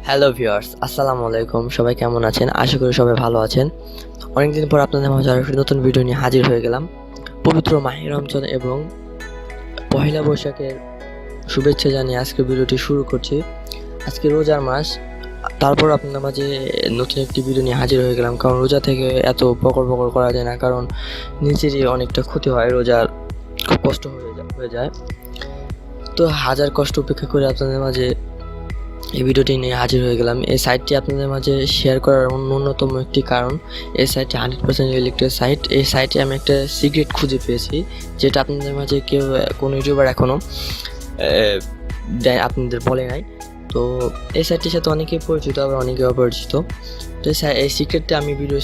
Hello viewers, আসসালামু আলাইকুম। সবাই কেমন আছেন? আশা করি সবাই ভালো আছেন। অনেকদিন পর আপনাদের মাঝে আরো একটি নতুন ভিডিও নিয়ে হাজির হয়ে গেলাম। পবিত্র মাহে রমজান এবং পহেলা বৈশাখের শুভেচ্ছা জানিয়ে আজকে ভিডিওটি শুরু করছি। আজকে রোজার মাস, তারপর আপনাদের মাঝে নতুন একটি ভিডিও নিয়ে হাজির হয়ে গেলাম। কারণ রোজা থেকে এত বকর বকর করা যায় না, কারণ নিজেরই অনেকটা ক্ষতি হয়, রোজার খুব কষ্ট হয়ে যায়। তো হাজার কষ্ট উপেক্ষা করে আপনাদের মাঝে এই ভিডিওটি নিয়ে হাজির হয়ে গেলাম। এই সাইটটি আপনাদের মাঝে শেয়ার করার অন্যতম একটি কারণ, এই সাইটটি 100% ইলেকট্রিক সাইট। এই সাইটে আমি একটা সিক্রেট খুঁজে পেয়েছি, যেটা আপনাদের মাঝে কেউ কোনো ইউটিউবার এখনও আপনাদের বলে নাই। তো এই সাইটটির সাথে অনেকেই পরিচিত, আবার অনেকে অপরিচিত। তো এই সিক্রেটটা আমি ভিডিও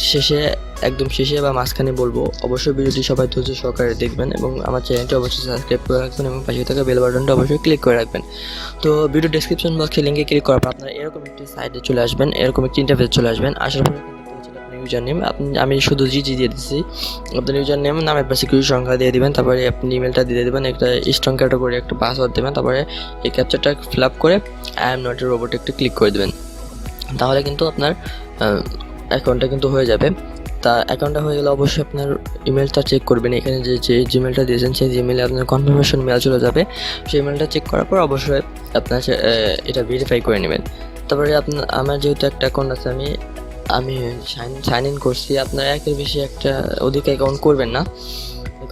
একদম শেষে বা মাঝখানে বলবো। অবশ্যই ভিডিওটি সবাই ধৈর্য সহকারে দেখবেন এবং আমার চ্যানেলটি অবশ্যই সাবস্ক্রাইব করে রাখবেন এবং পাশে থাকা বেল বাটনটা অবশ্যই ক্লিক করে রাখবেন। তো ভিডিও ডেসক্রিপশন বক্সে লিঙ্কে ক্লিক করার পর আপনারা এরকম একটি সাইটে চলে আসবেন, এরকম একটি ইন্টারফেসে চলে আসবেন। আসার পরে আপনার ইউজার নেম, আমি শুধু জি দিয়ে দিচ্ছি। আপনার ইউজার নেম, নামের পাশে কিছু সংখ্যা দিয়ে দেবেন, তারপরে আপনি ইমেলটা দিয়ে দেবেন, একটা স্ট্রং ক্যাটাগরি একটা পাসওয়ার্ড দেবেন, তারপরে এই ক্যাপচারটা ফিল আপ করে I am not A robot একটু ক্লিক করে দেবেন। তাহলে কিন্তু আপনার অ্যাকাউন্টটা কিন্তু হয়ে যাবে। তা অ্যাকাউন্টটা হয়ে গেলে অবশ্যই আপনার ইমেলটা চেক করবেন। এখানে যে জিমেলটা দিয়েছেন সেই জিমেলে আপনার কনফার্মেশন মেল চলে যাবে। সেই ইমেলটা চেক করার পর অবশ্যই আপনার এটা ভেরিফাই করে নেবেন। তারপরে আমার যেহেতু একটা অ্যাকাউন্ট আছে, আমি সাইন ইন করছি। আপনার একের বেশি অধিক অ্যাকাউন্ট করবেন না,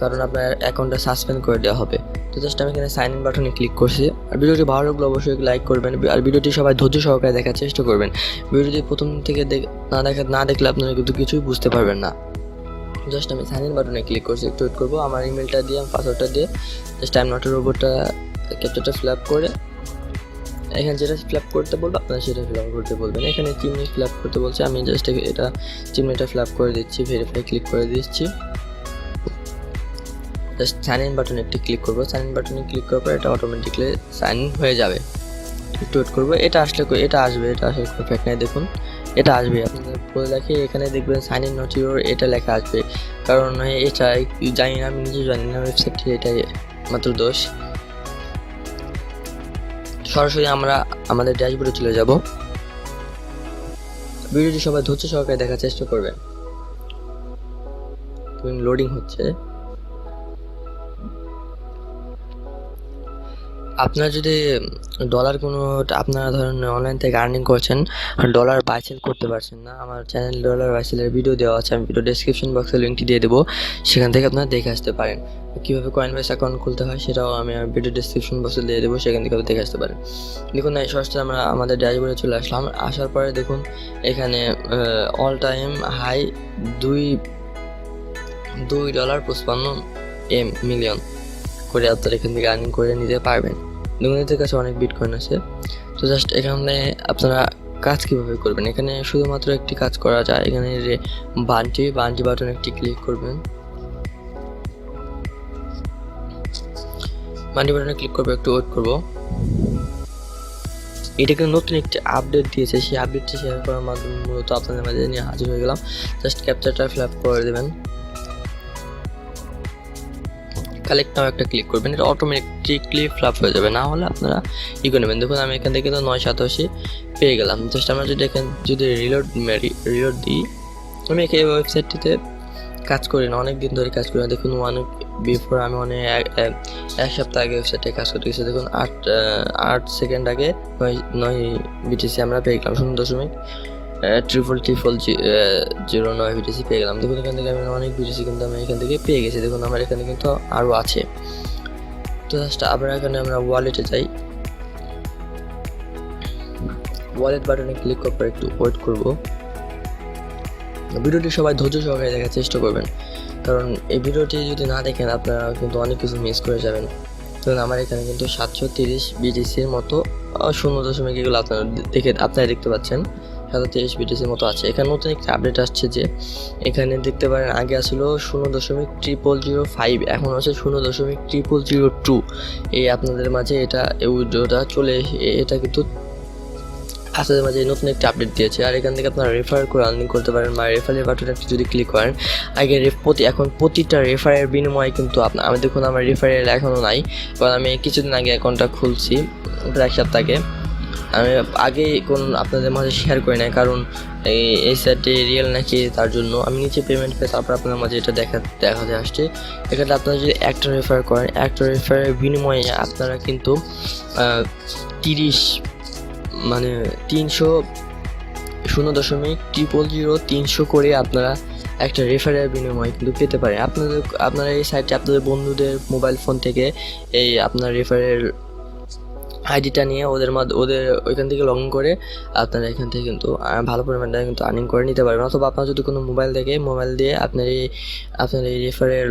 কারণ আপনার অ্যাকাউন্টটা সাসপেন্ড করে দেওয়া হবে। তো জাস্ট আমি এখানে সাইন ইন বাটনে ক্লিক করছি। আর ভিডিওটি ভালো লাগলে অবশ্যই লাইক করবেন, আর ভিডিওটি সবাই ধৈর্য সহকারে দেখার চেষ্টা করবেন। ভিডিওটি প্রথম থেকে না দেখলে আপনারা কিন্তু কিছুই বুঝতে পারবেন না। জাস্ট আমি সাইন ইন বাটনে ক্লিক করছি, একটু ওয়েট করবো। আমার ইমেলটা দিয়ে, পাসওয়ার্ডটা দিয়ে just I am not a রোবটটা ক্যাপচারটা ফিল আপ করে এখানে যেটা ফিল আপ করতে বলবো আপনারা সেটা ফিল আপ করতে বলবেন। এখানে চিমনি ফিল আপ করতে বলছে, আমি জাস্ট এটা চিমনিটা ফিল আপ করে দিচ্ছি, ভেরিফাই ক্লিক করে দিচ্ছি। জাস্ট সাইন ইন বাটনে একটি ক্লিক করবো। সাইন ইন বাটনে ক্লিক করার পর এটা অটোমেটিকলি সাইন ইন হয়ে যাবে। একটু ওয়েট করবো, এটা আসলে এটা আসবে, এটা আসলে কোনো ফ্যাক্ট নাই। দেখুন এটা আসবে, আপনাদের বলে রাখি এখানে দেখবেন সাইন ইন নট ইউর এটা লেখা আসবে। কারণ এটা জানি না, আমি নিজে জানি না ওয়েবসাইটটি, এটাই মাত্র দোষ। সরাসরি আমরা আমাদের ড্যাশবোর্ডে চলে যাব। ভিডিওটি সবাই ধৈর্য সহকারে দেখার চেষ্টা করবেন। লোডিং হচ্ছে। আপনার যদি ডলার আপনারা ধরেন অনলাইন থেকে আর্নিং করছেন আর ডলার বাই সেল করতে পারছেন না, আমার চ্যানেল ডলার বাই সেলের ভিডিও দেওয়া আছে, আমি ভিডিও ডেসক্রিপশন বক্সে লিঙ্কটি দিয়ে দেবো, সেখান থেকে আপনারা দেখে আসতে পারেন। কীভাবে কয়েনবেস অ্যাকাউন্ট খুলতে হয় সেটাও আমি ভিডিও ডেসক্রিপশন বক্সে দিয়ে দেবো, সেখান থেকে দেখে আসতে পারেন। দেখুন সরাসরি আমরা আমাদের ড্যাশবোর্ডে চলে আসলাম। আসার পরে দেখুন এখানে অল টাইম হাই $2.55 মিলিয়ন করে আপনারা এখান থেকে আর্নিং করে নিতে পারবেন। দুজনের কাছে অনেক বিটকয়েন আছে। তো জাস্ট এখানে আপনারা কাজ কীভাবে করবেন, এখানে শুধুমাত্র একটি কাজ করা যায়। এখানে যে বান্টি বাটনে একটি ক্লিক করবেন, বান্টি বাটনে ক্লিক করবো, একটু ওয়েট করবো। এটা কিন্তু নতুন একটি আপডেট দিয়েছে, সেই আপডেটটি শেয়ার করার মাধ্যমে মূলত আপনাদের মাঝে নিয়ে হাজির হয়ে গেলাম। জাস্ট ক্যাপচারটা ফিল আপ করে দেবেন, কালেক্ট নাও একটা ক্লিক করবেন, এটা অটোমেটিকলি ফিল আপ হয়ে যাবে। না হলে আপনারা করে নেবেন। দেখুন আমি এখান থেকে কিন্তু 987 পেয়ে গেলাম। জাস্ট আমরা যদি রিলোড দিই, আমি এই ওয়েবসাইটটিতে কাজ করি না, অনেক দিন ধরে কাজ করি না। দেখুন আমি এক সপ্তাহ আগে ওয়েবসাইটে কাজ করতে গেছি। দেখুন 8 সেকেন্ড আগে 9 BTC আমরা পেয়ে গেলাম, 0.0009 BTC পেয়ে গেলাম। দেখুন এখান থেকে আমি অনেক BTC কিন্তু আমি এখান থেকে পেয়ে গেছি। দেখুন আমার এখানে কিন্তু আরও আছে। তো জাস্ট আমরা ওয়ালেটে যাই, ওয়ালেট বাটনে ক্লিক করার পর একটু ওয়েট করব। ভিডিওটি সবাই ধৈর্য সহকারে দেখার চেষ্টা করবেন, কারণ এই ভিডিওটি যদি না দেখেন আপনারা কিন্তু অনেক কিছু মিস করে যাবেন। ধরুন আমার এখানে কিন্তু 730 BTCর মতো 0.0 এগুলো আপনারা দেখতে পাচ্ছেন, 730 BTCর মতো আছে। এখানে নতুন একটা আপডেট আসছে, যে এখানে দেখতে পারেন আগে আসলো 0.0005, এখন আছে 0.0002। এই আপনাদের মাঝে এটা উইড্রোটা এটা কিন্তু আপনাদের মাঝে নতুন একটা আপডেট দিয়েছে। আর এখান থেকে আপনারা রেফার করে আর্নিং করতে পারেন। রেফারের বাটনে যদি ক্লিক করেন, আগে এখন প্রতিটা রেফারের বিনিময়ে কিন্তু আমি দেখুন আমার রেফারেল এখনও নাই, কারণ আমি কিছুদিন আগে অ্যাকাউন্টটা খুলছি, প্রায় 1 সপ্তাহ আগে। আমি আগে কোন আপনাদের মাঝে শেয়ার করি না, কারণ এই সাইটটি রিয়েল নাকি তার জন্য আমি নিচে পেমেন্ট পেয়ে তারপর আপনাদের মাঝে এটা দেখাতে আসছে। এখানে আপনারা যদি একটা রেফার করেন, একটা রেফারের বিনিময়ে আপনারা কিন্তু 30 মানে 300.000 করে আপনারা একটা রেফারের বিনিময়ে কিন্তু পেতে পারেন। আপনারা এই সাইটে আপনাদের বন্ধুদের মোবাইল ফোন থেকে এই আপনার রেফারের আইডিটা নিয়ে ওদের ওইখান থেকে লগ ইন করে আপনারা এখান থেকে কিন্তু ভালো পরিমাণে কিন্তু আর্নিং করে নিতে পারবেন। অথবা আপনার যদি কোনো মোবাইল দিয়ে আপনার এই রেফারের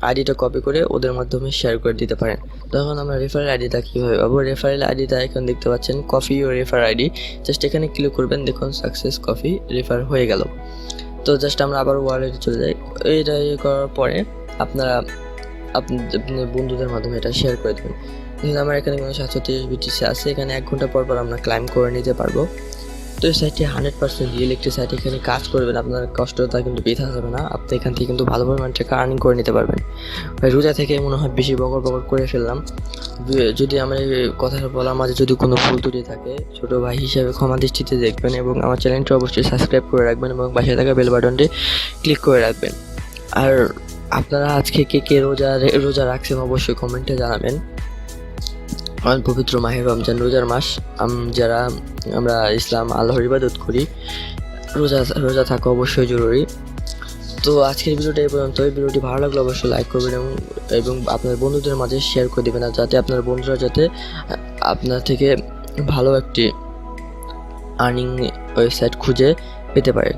আইডিটা কপি করে ওদের মাধ্যমে শেয়ার করে দিতে পারেন। তখন আমরা রেফারেল আইডিটা কীভাবে পাবো? রেফারেল আইডিটা এখানে দেখতে পাচ্ছেন, কফি ও রেফার আইডি। জাস্ট এখানে ক্লিক করবেন, দেখুন সাকসেস কফি রেফার হয়ে গেল। তো জাস্ট আমরা আবার ওয়ালেটে চলে যাই। এটা করার পরে আপনারা আপনাদের বন্ধুদের মাধ্যমে এটা শেয়ার করে দেবেন। আমার এখানে 730 বিটিসি আছে, এখানে 1 ঘন্টা পর আমরা ক্লাইম করে নিতে পারবো। তো এই সাইটটি 100% রিয়েল একটি সাইট। এখানে কাজ করবেন, আপনার কষ্টটা কিন্তু বৃথা যাবে না। আপনি এখান থেকে কিন্তু ভালো পরিমাণ টাকা আর্নিং করে নিতে পারবেন। রোজা থেকে মনে হয় বেশি বকর করে ফেললাম। যদি আমার এই কথাটা বলার মাঝে যদি কোনো ভুল ত্রুটি থাকে, ছোটো ভাই হিসেবে ক্ষমা দৃষ্টিতে দেখবেন এবং আমার চ্যানেলটি অবশ্যই সাবস্ক্রাইব করে রাখবেন এবং পাশে থাকা বেল বাটনটি ক্লিক করে রাখবেন। আর আপনারা আজকে কে রোজা রাখছেন অবশ্যই কমেন্টে জানাবেন। আমার পবিত্র মাহে রমজান রোজার মাস, যারা আমরা ইসলাম আল্লাহর ইবাদত করি, রোজা থাকা অবশ্যই জরুরি। তো আজকের ভিডিওটা এই পর্যন্তই। ভিডিওটি ভালো লাগলে অবশ্যই লাইক করবেন এবং আপনার বন্ধুদের মাঝে শেয়ার করে দেবেন, যাতে আপনার বন্ধুরা আপনার থেকে ভালো একটি আর্নিং ওয়েবসাইট খুঁজে পেতে পারে।